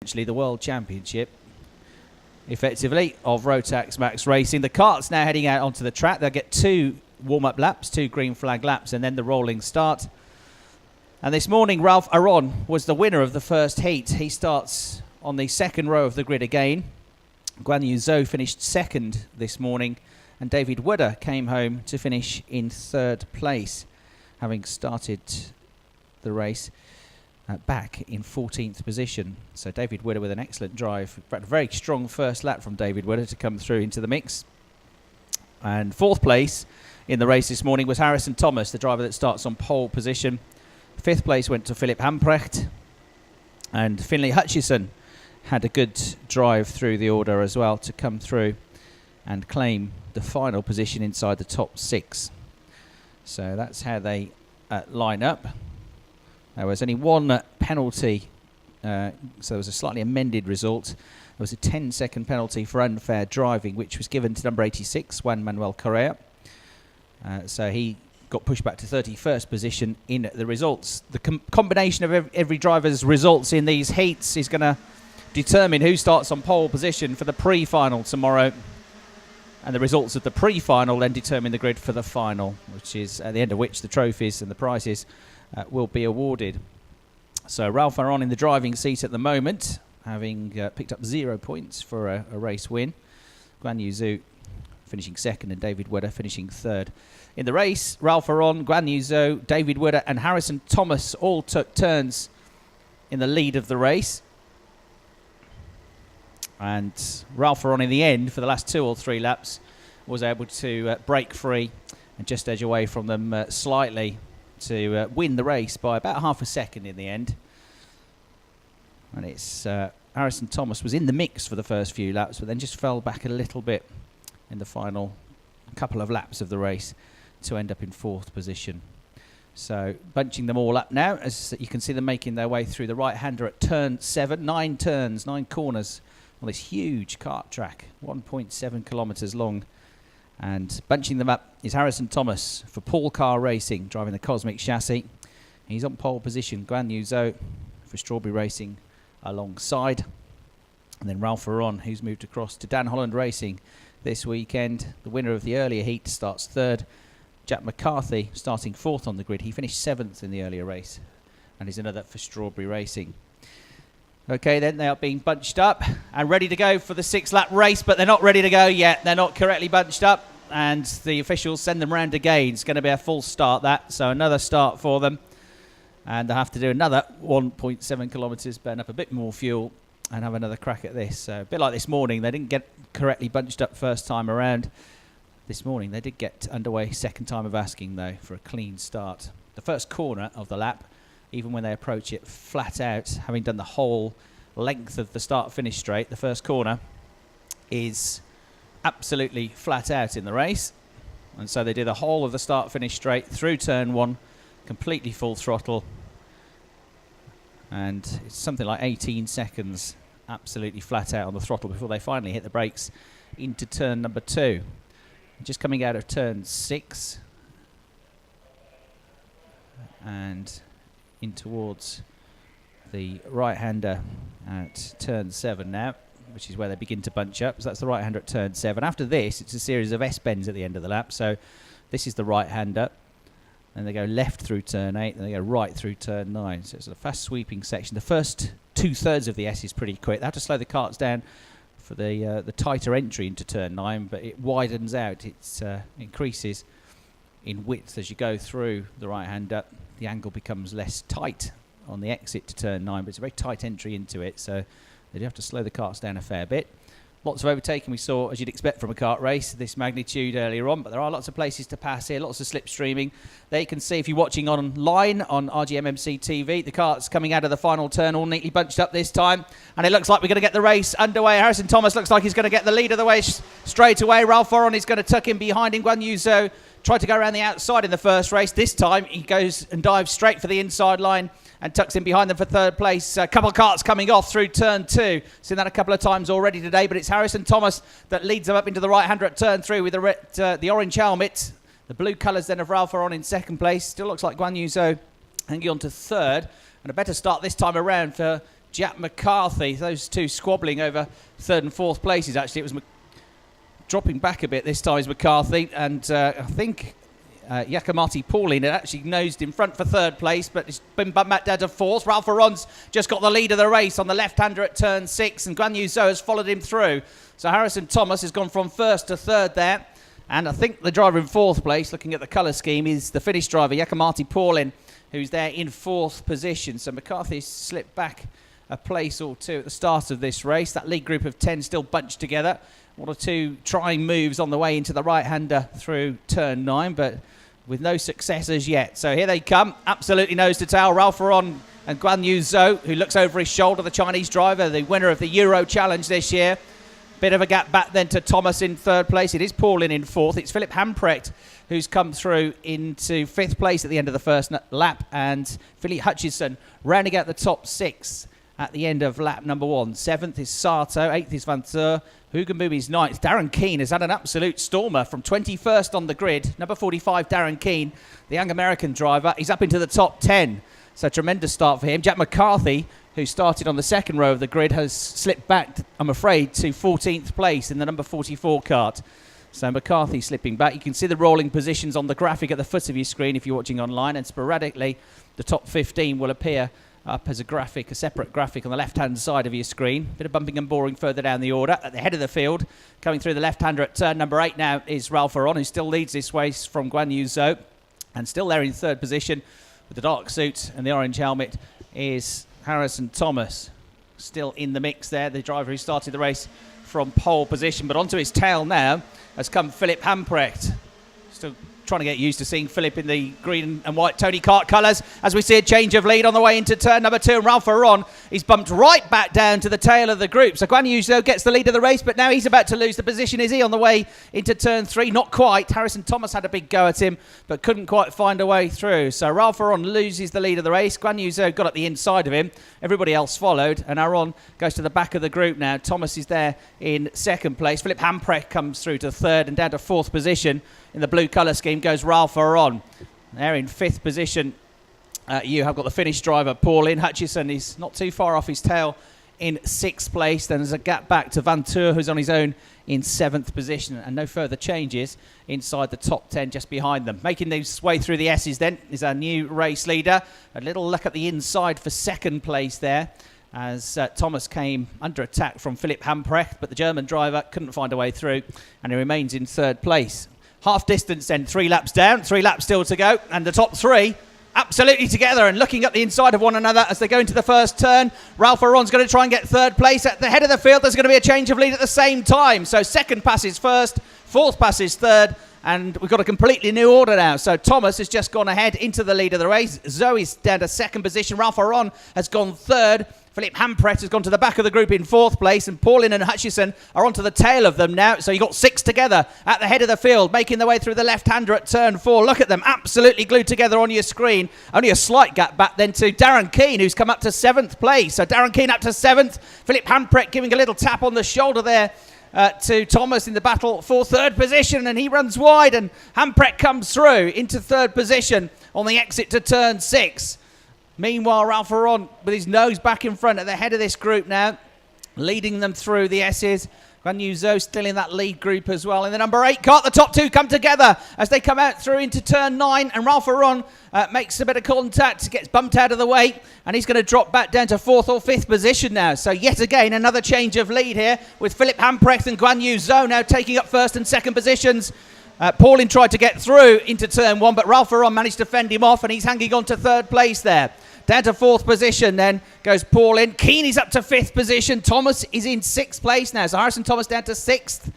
potentially the World Championship, effectively, of Rotax Max Racing. The kart's now heading out onto the track. They'll get 2 warm-up laps, 2 green flag laps, and then the rolling start. And this morning, Ralph Aron was the winner of the first heat. He starts on the second row of the grid again. Guan Yu Zhou finished second this morning, and David Wooder came home to finish in third place, having started the race back in 14th position. So David Wooder with an excellent drive. In fact, a very strong first lap from David Wooder to come through into the mix. And fourth place in the race this morning was Harrison Thomas, the driver that starts on pole position. Fifth place went to Philip Hamprecht. And Finlay Hutchison had a good drive through the order as well to come through and claim the final position inside the top 6. So that's how they line up. There was only one penalty, so there was a slightly amended result. There was a 10-second penalty for unfair driving, which was given to number 86, Juan Manuel Correa. So he got pushed back to 31st position in the results. The combination of every driver's results in these heats is going to determine who starts on pole position for the pre-final tomorrow. And the results of the pre-final then determine the grid for the final, which is at the end of which the trophies and the prizes will be awarded. So Ralph Aron in the driving seat at the moment, having picked up 0 points for a race win. Guan Yu Zhou finishing second and David Wooder finishing third. In the race, Ralph Aron, Guan Yu Zhou, David Wooder and Harrison Thomas all took turns in the lead of the race. And Ralph Aron in the end, for the last 2 or 3 laps, was able to break free and just edge away from them slightly to win the race by about half a second in the end. And it's Harrison Thomas was in the mix for the first few laps, but then just fell back a little bit in the final couple of laps of the race to end up in 4th position. So bunching them all up now, as you can see them making their way through the right-hander at turn 7. 9 turns, 9 corners on this huge kart track, 1.7 kilometres long. And bunching them up is Harrison Thomas for Paul Car Racing, driving the Cosmic chassis. He's on pole position. Guan Yu Zhou for Strawberry Racing alongside. And then Ralph Aron, who's moved across to Dan Holland Racing this weekend. The winner of the earlier heat starts third. Jack McCarthy starting 4th on the grid. He finished 7th in the earlier race and is another for Strawberry Racing. Okay, then they are being bunched up and ready to go for the 6-lap race, but they're not ready to go yet. They're not correctly bunched up, and the officials send them round again. It's going to be a full start, that, so another start for them. And they'll have to do another 1.7 kilometres, burn up a bit more fuel, and have another crack at this. So a bit like this morning, they didn't get correctly bunched up first time around. This morning, they did get underway second time of asking, though, for a clean start. The first corner of the lap, even when they approach it flat out, having done the whole length of the start-finish straight, the first corner is absolutely flat out in the race. And so they do the whole of the start-finish straight through turn 1, completely full throttle. And it's something like 18 seconds absolutely flat out on the throttle before they finally hit the brakes into turn number 2. Just coming out of turn 6 and in towards the right-hander at turn 7 now, which is where they begin to bunch up. So that's the right-hander at turn 7. After this, it's a series of S-bends at the end of the lap. So this is the right-hander. Then they go left through turn 8, and they go right through turn 9. So it's a fast sweeping section. The first 2/3 of the S is pretty quick. They have to slow the karts down for the tighter entry into turn 9, but it widens out. It increases in width as you go through the right-hander. The angle becomes less tight on the exit to turn 9, but it's a very tight entry into it, so they do have to slow the karts down a fair bit. Lots of overtaking we saw, as you'd expect from a kart race, this magnitude earlier on, but there are lots of places to pass here, lots of slipstreaming. There you can see, if you're watching online on RGMMC TV, the karts coming out of the final turn all neatly bunched up this time, and it looks like we're going to get the race underway. Harrison Thomas looks like he's going to get the lead of the way straight away. Ralph Aron is going to tuck in behind him. Guan Yu Zhou tried to go around the outside in the first race. This time he goes and dives straight for the inside line and tucks in behind them for third place. A couple of karts coming off through turn 2. Seen that a couple of times already today, but it's Harrison Thomas that leads them up into the right-hander at turn 3 with the orange helmet. The blue colours then of Ralph Aron in second place. Still looks like Guan Yu Zhou hanging on to third. And a better start this time around for Jack McCarthy. Those two squabbling over third and fourth places. Actually, it was dropping back a bit this time is McCarthy, and I think Yakamati Pauline had actually nosed in front for third place, but it's been bumped back down to fourth. Ralph Aron's just got the lead of the race on the left-hander at turn 6, and Guan Yu Zhou has followed him through. So Harrison Thomas has gone from first to third there, and I think the driver in fourth place, looking at the colour scheme, is the Finnish driver Yakamati Pauline, who's there in fourth position. So McCarthy's slipped back a place or two at the start of this race. That lead group of 10 still bunched together. One or two trying moves on the way into the right-hander through turn 9, but with no success as yet. So here they come, absolutely nose to tail. Ralph Aron and Guan Yu Zhou, who looks over his shoulder, the Chinese driver, the winner of the Euro Challenge this year. Bit of a gap back then to Thomas in third place. It is Paulin in fourth. It's Philip Hamprecht who's come through into fifth place at the end of the first lap, and Philip Hutchison rounding out the top 6 at the end of lap number 1. 7th is Sato, 8th is Van Teur, Hugenboom 9th. Darren Keane has had an absolute stormer from 21st on the grid. Number 45, Darren Keane, the young American driver, he's up into the top 10. So tremendous start for him. Jack McCarthy, who started on the second row of the grid, has slipped back, I'm afraid, to 14th place in the number 44 kart. So McCarthy slipping back. You can see the rolling positions on the graphic at the foot of your screen if you're watching online, and sporadically the top 15 will appear up as a graphic, a separate graphic on the left-hand side of your screen. Bit of bumping and boring further down the order. At the head of the field, coming through the left-hander at turn number 8 now is Ralph Aron, who still leads this race from Guan Yu Zhou, and still there in third position with the dark suit and the orange helmet is Harrison Thomas. Still in the mix there, the driver who started the race from pole position, but onto his tail now has come Philip Hamprecht. Still trying to get used to seeing Philip in the green and white Tony Kart colours as we see a change of lead on the way into turn number 2, and Ralph Aron is bumped right back down to the tail of the group. So Guan Yu Zhou gets the lead of the race, but now he's about to lose the position. Is he on the way into turn 3? Not quite. Harrison Thomas had a big go at him but couldn't quite find a way through. So Ralph Aron loses the lead of the race. Guan Yu Zhou got at the inside of him. Everybody else followed, and Aron goes to the back of the group now. Thomas is there in second place. Philip Hamprecht comes through to third, and down to fourth position in the blue colour scheme goes Ralph Aron. There in fifth position, you have got the Finnish driver, Paulin. Hutchison is not too far off his tail in sixth place. Then there's a gap back to Van Teur, who's on his own in seventh position, and no further changes inside the top 10 just behind them. Making his way through the S's then is our new race leader. A little look at the inside for second place there, as Thomas came under attack from Philip Hamprecht, but the German driver couldn't find a way through, and he remains in third place. Half distance then, 3 laps down, 3 laps still to go, and the top 3 absolutely together and looking at the inside of one another as they go into the first turn. Ralph Aron's going to try and get third place. At the head of the field, there's going to be a change of lead at the same time. So second passes first, fourth passes third, and we've got a completely new order now. So Thomas has just gone ahead into the lead of the race. Zoe's down to second position. Ralph Aron has gone third. Philip Hamprecht has gone to the back of the group in fourth place, and Paulin and Hutchison are onto the tail of them now. So you've got 6 together at the head of the field, making their way through the left-hander at turn 4. Look at them, absolutely glued together on your screen. Only a slight gap back then to Darren Keane, who's come up to 7th place. So Darren Keane up to 7th. Philip Hamprecht giving a little tap on the shoulder there to Thomas in the battle for third position, and he runs wide, and Hamprecht comes through into third position on the exit to turn 6. Meanwhile, Ralph Aron with his nose back in front at the head of this group now, leading them through the S's. Guan Yu Zhou still in that lead group as well. In the number 8 kart, the top 2 come together as they come out through into turn 9, and Ralph Aron makes a bit of contact, gets bumped out of the way, and he's going to drop back down to 4th or 5th position now. So yet again, another change of lead here with Philip Hamprecht and Guan Yu Zhou now taking up first and second positions. Paulin tried to get through into turn 1, but Ralph Aron managed to fend him off, and he's hanging on to third place there. Down to 4th position then goes Paulin. Keane is up to 5th position. Thomas is in 6th place now. So Harrison Thomas down to 6th.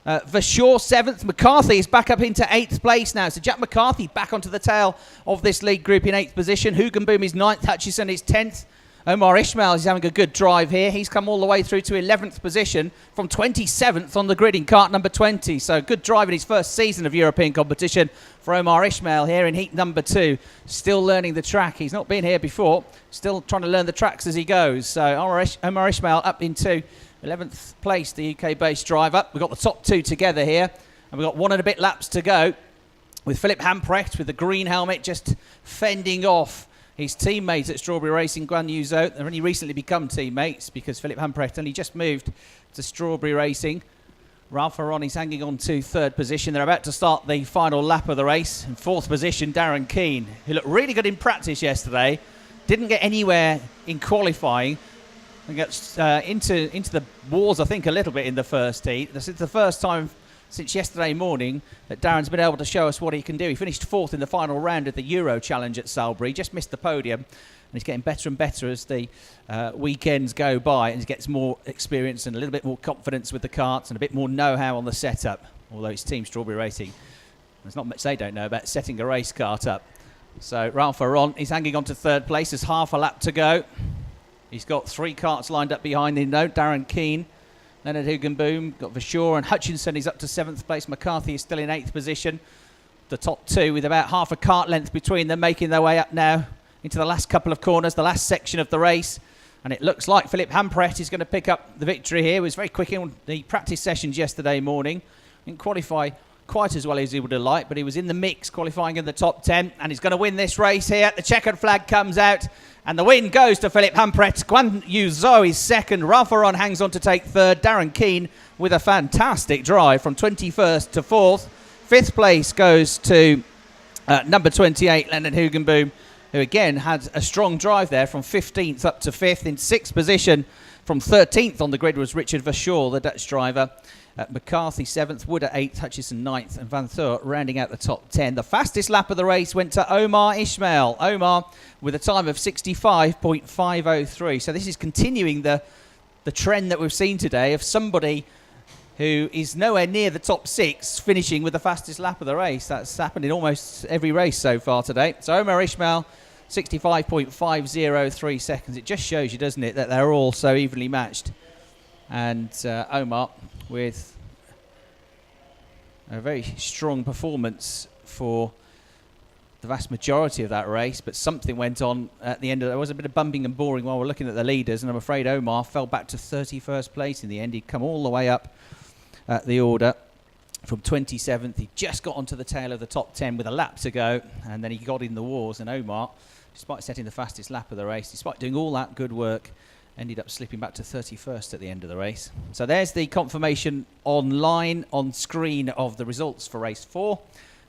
Verschoor 7th. McCarthy is back up into 8th place now. So Jack McCarthy back onto the tail of this lead group in 8th position. Hugenboom is 9th. Hutchison is 10th. Omar Ishmael is having a good drive here. He's come all the way through to 11th position from 27th on the grid in kart number 20. So good drive in his first season of European competition for Omar Ishmael here in heat number 2. Still learning the track. He's not been here before. Still trying to learn the tracks as he goes. So Omar Ishmael up into 11th place, the UK-based driver. We've got the top 2 together here, and we've got 1 and a bit laps to go with Philip Hamprecht with the green helmet just fending off his teammates at Strawberry Racing, Guan Yu Zhou. They've only recently become teammates because Philippe Humprecht only just moved to Strawberry Racing. Ralph Aron is hanging on to third position. They're about to start the final lap of the race. In fourth position, Darren Keane, who looked really good in practice yesterday. Didn't get anywhere in qualifying. And gets into the wars, I think, a little bit in the first heat. This is the first time since yesterday morning that Darren's been able to show us what he can do. He finished fourth in the final round of the Euro Challenge at Salisbury. Just missed the podium. And he's getting better and better as the weekends go by, and he gets more experience and a little bit more confidence with the karts and a bit more know-how on the setup. Although it's Team Strawberry Racing, there's not much they don't know about setting a race kart up. So Ralph Aron is hanging on to third place. There's half a lap to go. He's got three karts lined up behind him though. Darren Keane, Leonard Hugenboom, got Verschoor, and Hutchinson is up to seventh place. McCarthy is still in eighth position. The top two with about half a kart length between them, making their way up now into the last couple of corners, the last section of the race. And it looks like Philippe Humprecht is going to pick up the victory here. He was very quick in the practice sessions yesterday morning. Didn't qualify quite as well as he would have liked, but he was in the mix, qualifying in the top 10, and he's going to win this race here. The checkered flag comes out, and the win goes to Philippe Humprecht. Guan Yu Zhou is second. Ralph Aron hangs on to take third. Darren Keane with a fantastic drive from 21st to 4th. Fifth place goes to number 28, Leonard Hugenboom, who again had a strong drive there from 15th up to 5th. In sixth position from 13th on the grid was Richard Verschoor, the Dutch driver. McCarthy 7th, Wood at 8th, Hutchison 9th, and Van Thor rounding out the top 10. The fastest lap of the race went to Omar Ismail. Omar with a time of 65.503. So this is continuing the trend that we've seen today of somebody who is nowhere near the top 6 finishing with the fastest lap of the race. That's happened in almost every race so far today. So Omar Ismail, 65.503 seconds. It just shows you, doesn't it, that they're all so evenly matched. And Omar with a very strong performance for the vast majority of that race, but something went on at the end. There was a bit of bumping and boring while we're looking at the leaders, and I'm afraid Omar fell back to 31st place in the end. He'd come all the way up the order from 27th. He just got onto the tail of the top 10 with a lap to go, and then he got in the wars, and Omar, despite setting the fastest lap of the race, despite doing all that good work, ended up slipping back to 31st at the end of the race. So there's the confirmation online, on screen, of the results for race 4,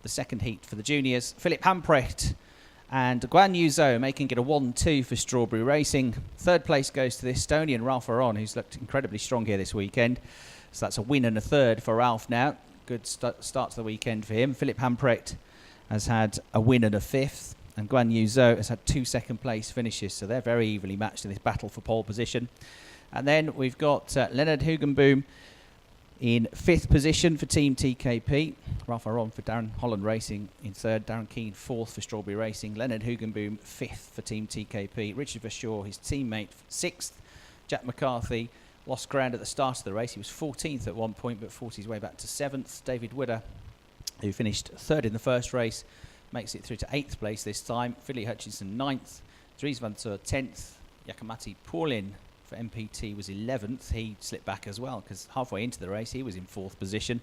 the second heat for the juniors. Philippe Humprecht and Guan Yu Zhou making it a 1-2 for Strawberry Racing. Third place goes to the Estonian Ralph Aron, who's looked incredibly strong here this weekend. So that's a win and a third for Ralph now. Good start to the weekend for him. Philippe Humprecht has had a win and a fifth, and Guan Yu Zhou has had 2 second-place finishes, so they're very evenly matched in this battle for pole position. And then we've got Leonard Hugenboom in 5th position for Team TKP. Ralph Aron for Darren Holland Racing in 3rd. Darren Keane 4th for Strawberry Racing. Leonard Hugenboom 5th for Team TKP. Richard Verschoor, his teammate, 6th. Jack McCarthy lost ground at the start of the race. He was 14th at one point, but fought his way back to 7th. David Widder, who finished 3rd in the first race, makes it through to 8th place this time. Philly Hutchinson 9th. Dries van Tur 10th. Yakamati Paulin for MPT was 11th. He slipped back as well because halfway into the race he was in 4th position.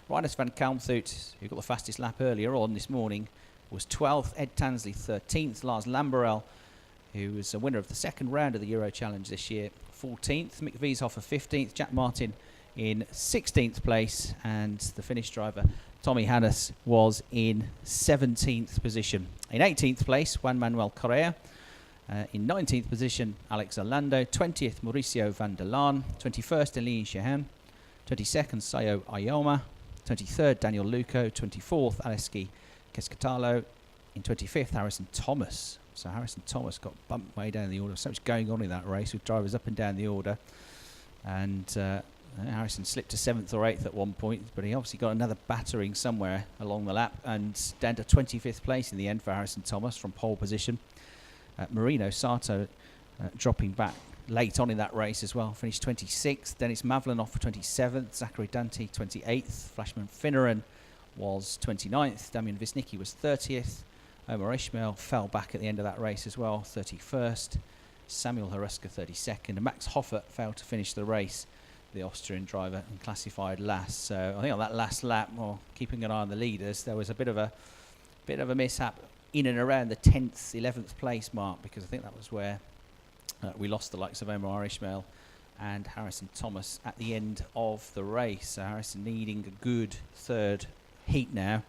Reiners van Kalmthout, who got the fastest lap earlier on this morning, was 12th. Ed Tansley 13th. Lars Lamberel, who was a winner of the second round of the Euro Challenge this year, 14th. Mick Wieshofer 15th. Jack Martin in 16th place, and the Finnish driver Tommy Hannes was in 17th position. In 18th place, Juan Manuel Correa. In 19th position, Alex Orlando. 20th, Mauricio van der Laan. 21st, Eline Shehan. 22nd, Sayo Ayoma. 23rd, Daniel Luco. 24th, Aleski Keskatalo. In 25th, Harrison Thomas. So Harrison Thomas got bumped way down the order. So much going on in that race with drivers up and down the order. And Harrison slipped to 7th or 8th at one point, but he obviously got another battering somewhere along the lap, and down to 25th place in the end for Harrison Thomas from pole position. Marino Sato dropping back late on in that race as well, finished 26th. Dennis Mavlanoff for 27th. Zachary Dante 28th. Flashman Finneran was 29th. Damian Wisnicki was 30th. Omar Ishmael fell back at the end of that race as well, 31st. Samuel Haruska 32nd, and Max Hoffert failed to finish the race, the Austrian driver, and classified last. So I think on that last lap, well, keeping an eye on the leaders, there was a bit of a mishap in and around the 10th, 11th place mark, because I think that was where we lost the likes of Omar Ishmael and Harrison Thomas at the end of the race. So Harrison needing a good third heat now